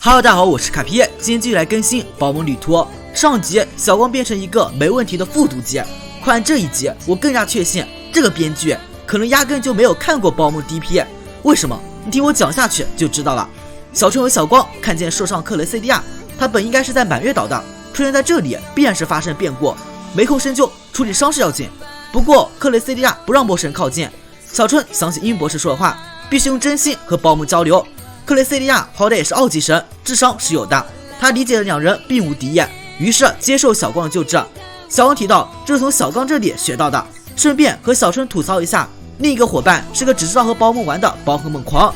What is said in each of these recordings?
Hello， 大家好，我是卡皮，今天继续来更新《宝梦旅途》。上集小光变成一个没问题的复读机，看这一集，我更加确信这个编剧可能压根就没有看过《宝梦》第一批。为什么？你听我讲下去就知道了。小春和小光看见受伤克雷塞利亚，他本应该是在满月岛的，出现在这里必然是发生变故，没空深究，处理伤势要紧。不过克雷塞利亚不让陌生人靠近，小春想起殷博士说的话，必须用真心和宝梦交流。克雷塞利亚好歹也是奥级神，智商是有的，他理解了两人并无敌意，于是接受小光的救治。小光提到这是从小刚这里学到的，顺便和小春吐槽一下，另一个伙伴是个只知道和宝梦玩的宝可梦狂。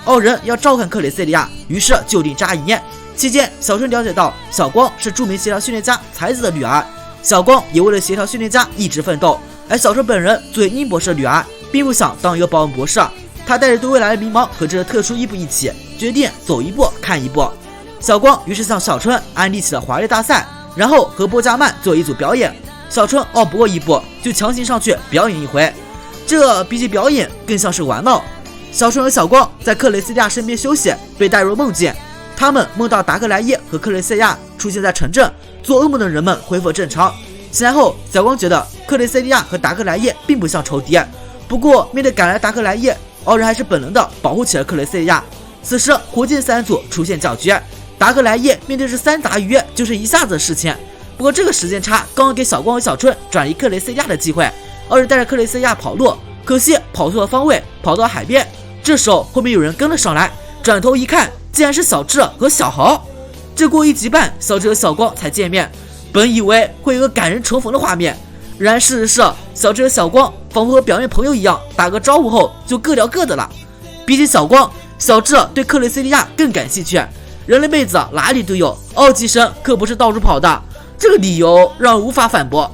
二人要照看克雷塞利亚，于是就地扎营。期间小春了解到小光是著名协调训练家才子的女儿，小光也为了协调训练家一直奋斗，而小春本人作为殷博士的女儿，并不想当一个宝梦博士，他带着对未来的迷茫和这个特殊衣服一起，决定走一步看一步。小光于是向小春安利起了华丽大赛，然后和波加曼做一组表演。小春拗不过一步，就强行上去表演一回，这比起表演更像是玩闹。小春和小光在克雷塞利亚身边休息，被带入梦境。他们梦到达克莱耶和克雷塞利亚出现在城镇，做噩梦的人们恢复正常。醒来后，小光觉得克雷塞利亚和达克莱耶并不像仇敌，不过面对赶来达克莱耶，二人还是本能的保护起了克雷塞利亚。此时火箭三组出现搅局，达克莱耶面对这3打鱼就是一下子的事情。不过这个时间差刚刚给小光和小春转移克雷塞利亚的机会，二人带着克雷塞利亚跑路，可惜跑错了方位，跑到海边。这时候后面有人跟了上来，转头一看，竟然是小智和小豪。这过1集半，小智和小光才见面，本以为会有个感人重逢的画面，然而事实是小智和小光仿佛和表面朋友一样，打个招呼后就各聊各的了。比起小光，小智对克雷塞利亚更感兴趣，人类妹子哪里都有，奥级神可不是到处跑的，这个理由让人无法反驳。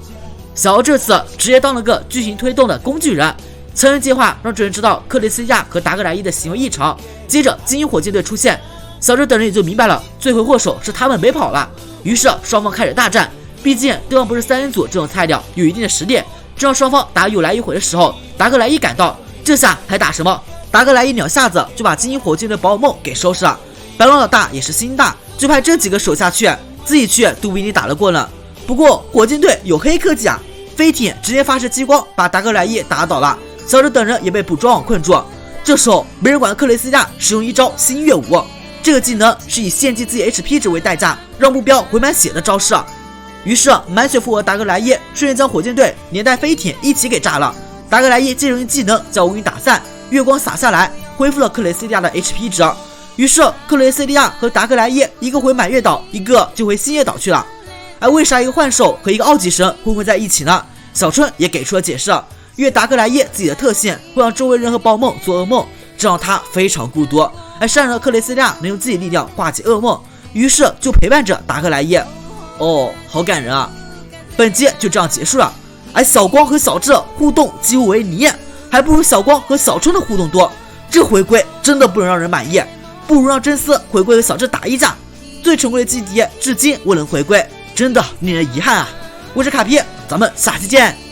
小豪这次直接当了个剧情推动的工具人，曾人计划让主人知道克雷塞利亚和达格莱伊的行为异常，接着精英火箭队出现，小智等人也就明白了罪魁祸首是他们没跑了，于是双方开始大战。毕竟对方不是3人组这种菜鸟，有一定的实力，正让双方打有来一回的时候，达格莱伊赶到，这下还打什么？达格莱伊2下子就把精英火箭队宝可梦给收拾了。白狼老大也是心大，就派这几个手下去，自己去都不一定打得过呢。不过火箭队有黑科技啊，飞艇直接发射激光把达格莱伊打倒了，小智等人也被捕捉网困住。这时候没人管克雷斯亚使用一招星月舞，这个技能是以献祭自己 HP 值为代价，让目标回满血的招式。于是满血复活达格莱伊顺便将火箭队连带飞艇一起给炸了。达格莱伊借用技能将乌云打散，月光洒下来，恢复了克雷塞利亚的 HP 值。于是克雷塞利亚和达格莱伊一个回满月岛，一个就回星月岛去了。而为啥一个幻兽和一个奥级神会混在一起呢？小春也给出了解释，因为达格莱伊自己的特性会让周围人和宝梦做噩梦，这让他非常孤独，而善良的克雷塞利亚能用自己力量化解噩梦，于是就陪伴着达格莱伊。哦，好感人啊！本集就这样结束了，而小光和小智互动几乎为零，还不如小光和小春的互动多。这回归真的不能让人满意，不如让真丝回归和小智打一架。最成功的基敌至今未能回归，真的令人遗憾啊！我是卡皮，咱们下期见。